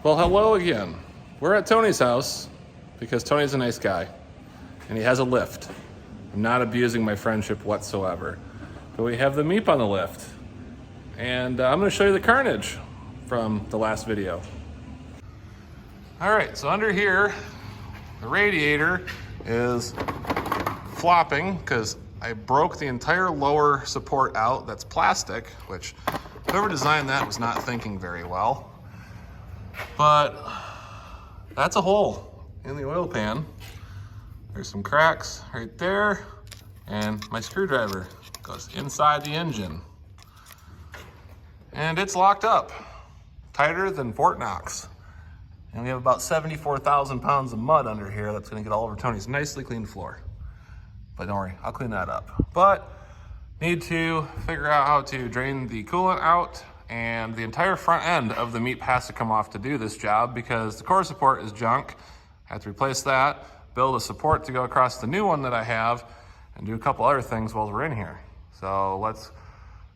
Well, hello again. We're at Tony's house because Tony's a nice guy and he has a lift. I'm not abusing my friendship whatsoever. But we have the MEEP on the lift. And I'm gonna show you the carnage from the last video. All right, so under here, the radiator is flopping because I broke the entire lower support out. That's plastic, which whoever designed that was not thinking very well. But that's a hole in the oil pan. There's some cracks right there, and my screwdriver goes inside the engine. And it's locked up, tighter than Fort Knox. And we have about 74,000 pounds of mud under here that's gonna get all over Tony's nicely clean floor. But don't worry, I'll clean that up. But need to figure out how to drain the coolant out, and the entire front end of the MEEP has to come off to do this job because the core support is junk. I have to replace that, build a support to go across the new one that I have, and do a couple other things while we're in here. So let's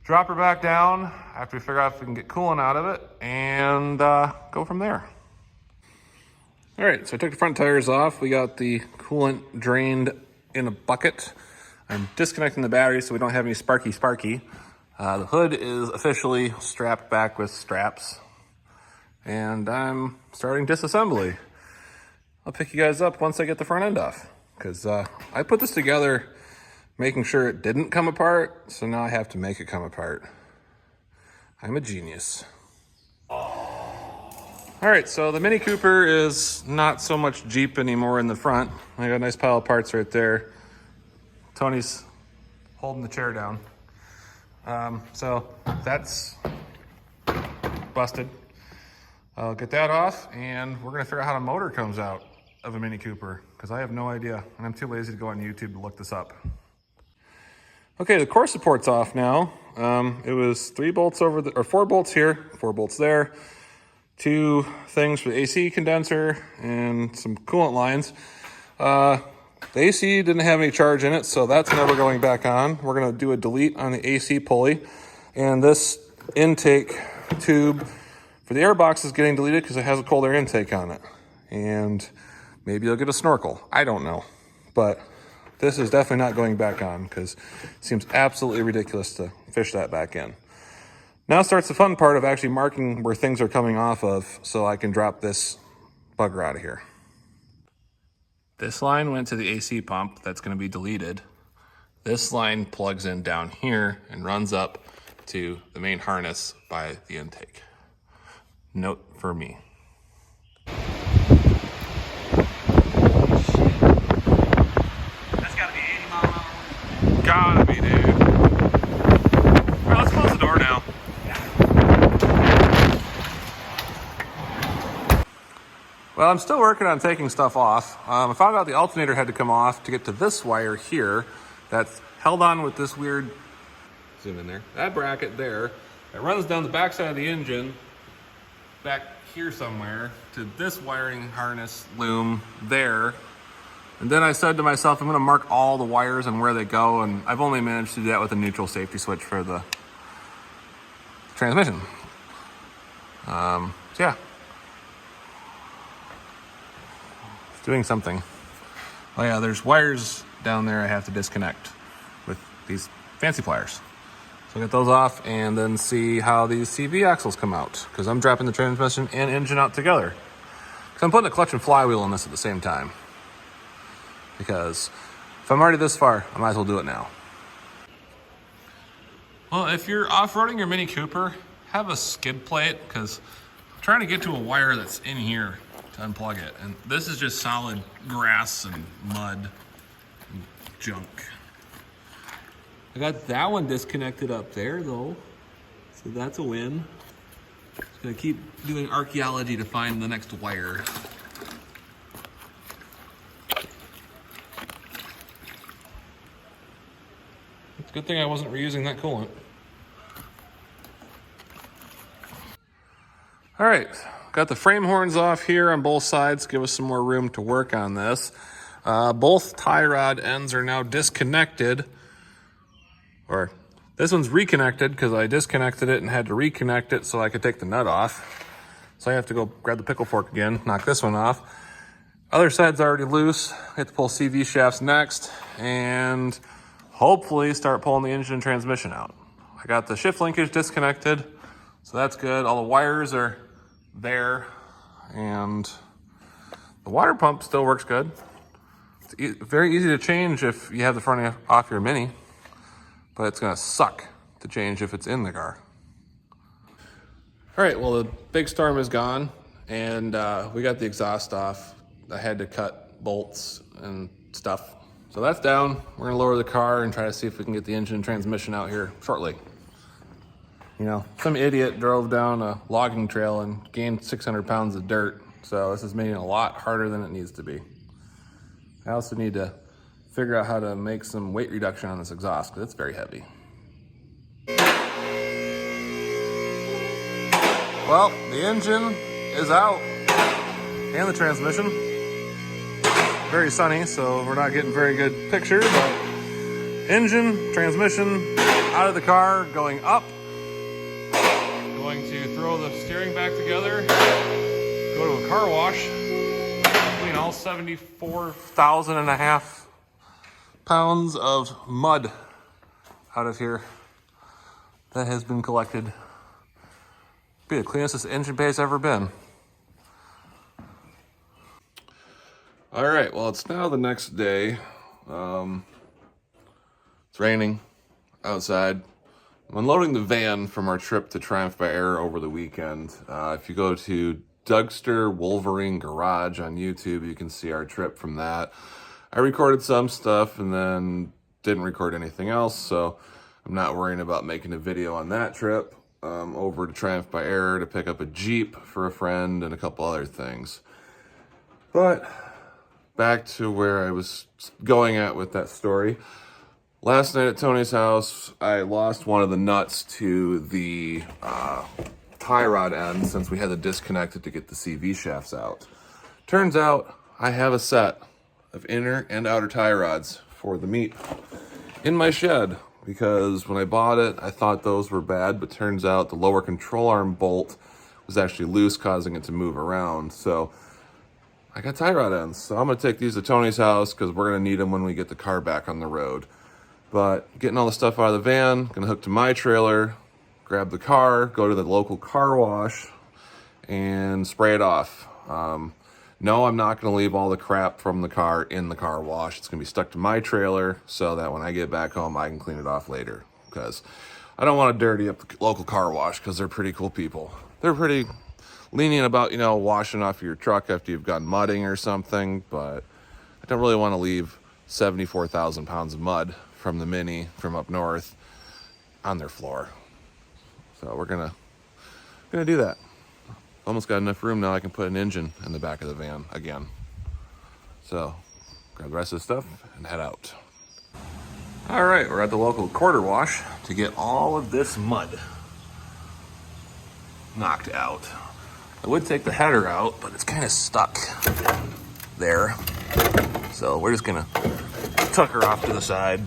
drop her back down after we figure out if we can get coolant out of it, and go from there. All right, so I took the front tires off. We got the coolant drained in a bucket. I'm disconnecting the battery so we don't have any sparky. The hood is officially strapped back with straps, and I'm starting disassembly. I'll pick you guys up once I get the front end off, because I put this together making sure it didn't come apart, so now I have to make it come apart. I'm a genius. All right, so the Mini Cooper is not so much Jeep anymore in the front. I got a nice pile of parts right there. Tony's holding the chair down. So that's busted. I'll get that off, and we're gonna figure out how the motor comes out of a Mini Cooper, because I have no idea, and I'm too lazy to go on YouTube to look this up. Okay, the core support's off now. It was 4 bolts here, 4 bolts there, 2 things for the AC condenser, and some coolant lines. The AC didn't have any charge in it, so that's never going back on. We're gonna do a delete on the AC pulley. And this intake tube for the air box is getting deleted because it has a cold air intake on it. And maybe you'll get a snorkel, I don't know. But this is definitely not going back on because it seems absolutely ridiculous to fish that back in. Now starts the fun part of actually marking where things are coming off of so I can drop this bugger out of here. This line went to the AC pump that's going to be deleted. This line plugs in down here and runs up to the main harness by the intake. Note for me. That's gotta be 80 mile an hour. Gotta be, dude. All right, let's close the door now. Well, I'm still working on taking stuff off. I found out the alternator had to come off to get to this wire here that's held on with this weird, zoom in there, that bracket there. It runs down the backside of the engine, back here somewhere, to this wiring harness loom there. And then I said to myself, I'm gonna mark all the wires and where they go, and I've only managed to do that with a neutral safety switch for the transmission. So yeah. Doing something. Oh yeah, there's wires down there I have to disconnect with these fancy pliers. So I'll get those off and then see how these CV axles come out, because I'm dropping the transmission and engine out together. Because I'm putting a clutch and flywheel in this at the same time. Because if I'm already this far, I might as well do it now. Well, if you're off-roading your Mini Cooper, have a skid plate, because I'm trying to get to a wire that's in here to unplug it, and this is just solid grass and mud and junk. I got that one disconnected up there though, so that's a win. Just gonna keep doing archaeology to find the next wire. It's a good thing I wasn't reusing that coolant. All right, got the frame horns off here on both sides, give us some more room to work on this. Both tie rod ends are now disconnected, or this one's reconnected because I disconnected it and had to reconnect it so I could take the nut off. So I have to go grab the pickle fork again, knock this one off. Other side's already loose. I have to pull CV shafts next and hopefully start pulling the engine and transmission out. I got the shift linkage disconnected, so that's good. All the wires are there, and the water pump still works good. It's very easy to change if you have the front off your Mini, but it's gonna suck to change if it's in the car. All right, well, the big storm is gone, and we got the exhaust off. I had to cut bolts and stuff. So that's down. We're gonna lower the car and try to see if we can get the engine and transmission out here shortly. You know, some idiot drove down a logging trail and gained 600 pounds of dirt. So this is making it a lot harder than it needs to be. I also need to figure out how to make some weight reduction on this exhaust because it's very heavy. Well, the engine is out and the transmission. Very sunny, so we're not getting very good picture, but engine, transmission out of the car, going up. Going to throw the steering back together, go to a car wash, clean all 74,000 and a half pounds of mud out of here that has been collected. Be the cleanest this engine bay's ever been. All right, well, it's now the next day. It's raining outside. I'm unloading the van from our trip to Triumph by Air over the weekend. If you go to Dougster Wolverine Garage on YouTube, you can see our trip from that. I recorded some stuff and then didn't record anything else, so I'm not worrying about making a video on that trip. Over to Triumph by Air to pick up a Jeep for a friend and a couple other things. But back to where I was going at with that story. Last night at Tony's house, I lost one of the nuts to the tie rod end since we had to disconnect it to get the CV shafts out. Turns out I have a set of inner and outer tie rods for the MEEP in my shed because when I bought it, I thought those were bad, but turns out the lower control arm bolt was actually loose, causing it to move around. So I got tie rod ends. So I'm gonna take these to Tony's house because we're gonna need them when we get the car back on the road. But getting all the stuff out of the van, gonna hook to my trailer, grab the car, go to the local car wash, and spray it off. No, I'm not gonna leave all the crap from the car in the car wash. It's gonna be stuck to my trailer so that when I get back home, I can clean it off later. Because I don't wanna dirty up the local car wash because they're pretty cool people. They're pretty lenient about, you know, washing off your truck after you've gotten mudding or something, but I don't really wanna leave 74,000 pounds of mud from the Mini from up north on their floor. So we're gonna do that. Almost got enough room now I can put an engine in the back of the van again. So grab the rest of the stuff and head out. All right, we're at the local quarter wash to get all of this mud knocked out. I would take the header out, but it's kind of stuck there. So we're just gonna tuck her off to the side.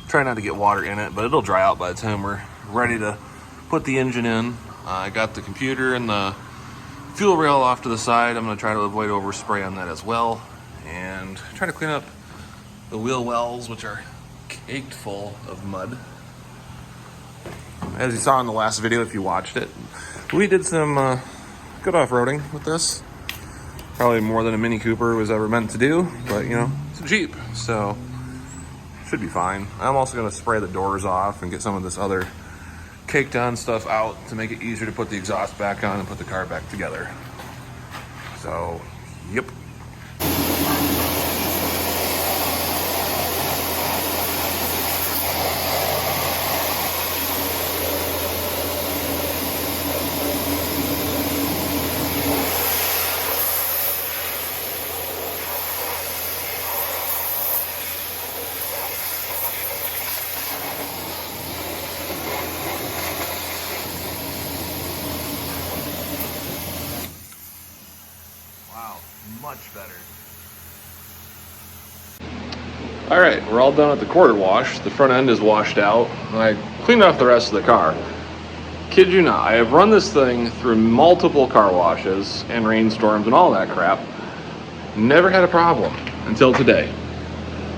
Try not to get water in it, but it'll dry out by the time we're ready to put the engine in. I got the computer and the fuel rail off to the side. I'm gonna try to avoid overspray on that as well. And try to clean up the wheel wells, which are caked full of mud. As you saw in the last video, if you watched it, we did some good off-roading with this. Probably more than a Mini Cooper was ever meant to do, but you know, it's a Jeep, so should be fine. I'm also gonna spray the doors off and get some of this other caked on stuff out to make it easier to put the exhaust back on and put the car back together. So, yep. Much better. All right, we're all done at the quarter wash. The front end is washed out. And I cleaned off the rest of the car. kid you not, I have run this thing through multiple car washes and rainstorms and all that crap. Never had a problem until today.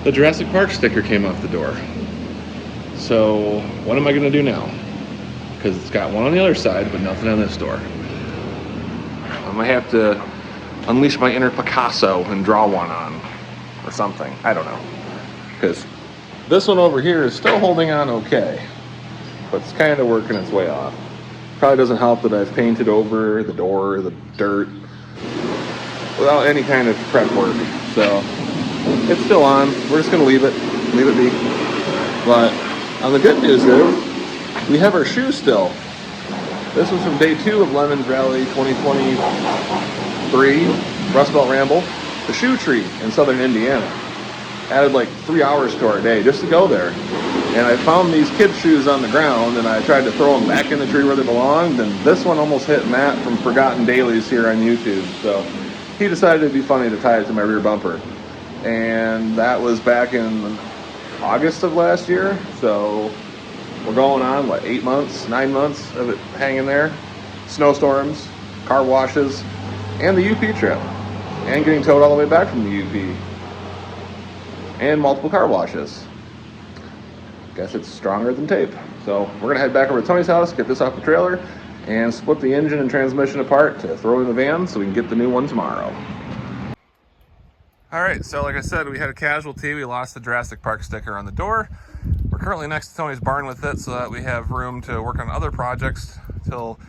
The Jurassic Park sticker came off the door. So what am I gonna do now? Because it's got one on the other side, but nothing on this door. I might have to unleash my inner Picasso and draw one on, or something. I don't know. Because this one over here is still holding on okay, but it's kind of working its way off. Probably doesn't help that I've painted over the door, the dirt, without any kind of prep work. So it's still on. We're just gonna leave it be. But on the good news is, we have our shoe still. This was from day 2 of Lemon's Rally 2023, Rust Belt Ramble, the shoe tree in southern Indiana. Added like 3 hours to our day just to go there. And I found these kids' shoes on the ground, and I tried to throw them back in the tree where they belonged, and this one almost hit Matt from Forgotten Dailies here on YouTube. So he decided it'd be funny to tie it to my rear bumper. And that was back in August of last year. So we're going on, 8 months, 9 months of it hanging there. Snowstorms, car washes, and the UP trip. And getting towed all the way back from the UP. And multiple car washes. Guess it's stronger than tape. So we're gonna head back over to Tony's house, get this off the trailer, and split the engine and transmission apart to throw in the van so we can get the new one tomorrow. All right, so like I said, we had a casualty. We lost the Jurassic Park sticker on the door. We're currently next to Tony's barn with it so that we have room to work on other projects until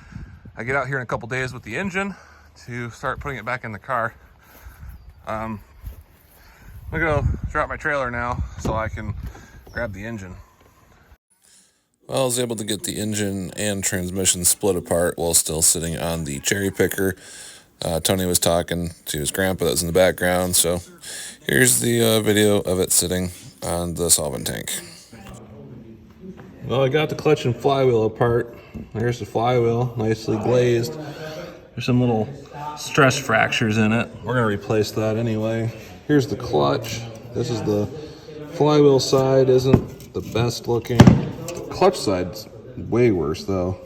I get out here in a couple days with the engine to start putting it back in the car. I'm gonna go drop my trailer now so I can grab the engine. Well, I was able to get the engine and transmission split apart while still sitting on the cherry picker. Tony was talking to his grandpa that was in the background, so here's the video of it sitting on the solvent tank. Well, I got the clutch and flywheel apart. There's the flywheel, nicely glazed. There's some little stress fractures in it. We're gonna replace that anyway. Here's the clutch. This is the flywheel side, isn't the best looking. The clutch side's way worse though.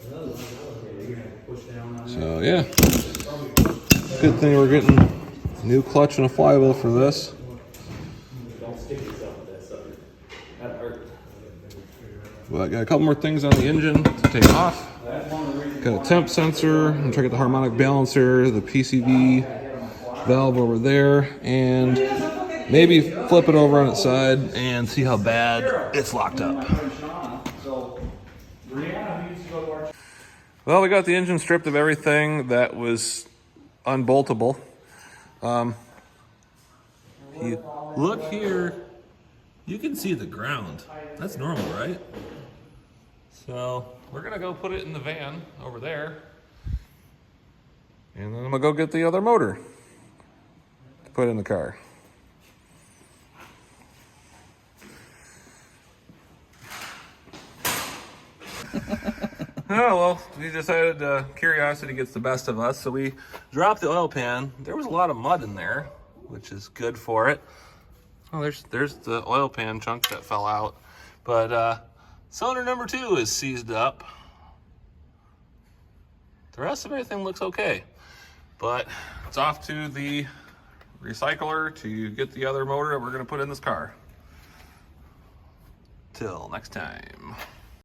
So yeah, good thing we're getting a new clutch and a flywheel for this. Well, I got a couple more things on the engine to take off. Got a temp sensor. I'm trying to get the harmonic balancer, the PCV valve over there, and maybe flip it over on its side and see how bad it's locked up. Well, we got the engine stripped of everything that was unboltable. You look here, you can see the ground. That's normal, right? So we're gonna go put it in the van over there, and then I'm gonna go get the other motor to put in the car. Oh, well, we decided curiosity gets the best of us, so we dropped the oil pan. There was a lot of mud in there, which is good for it. Oh, there's the oil pan chunk that fell out. But cylinder number 2 is seized up. The rest of everything looks okay. But it's off to the recycler to get the other motor that we're gonna put in this car. Till next time.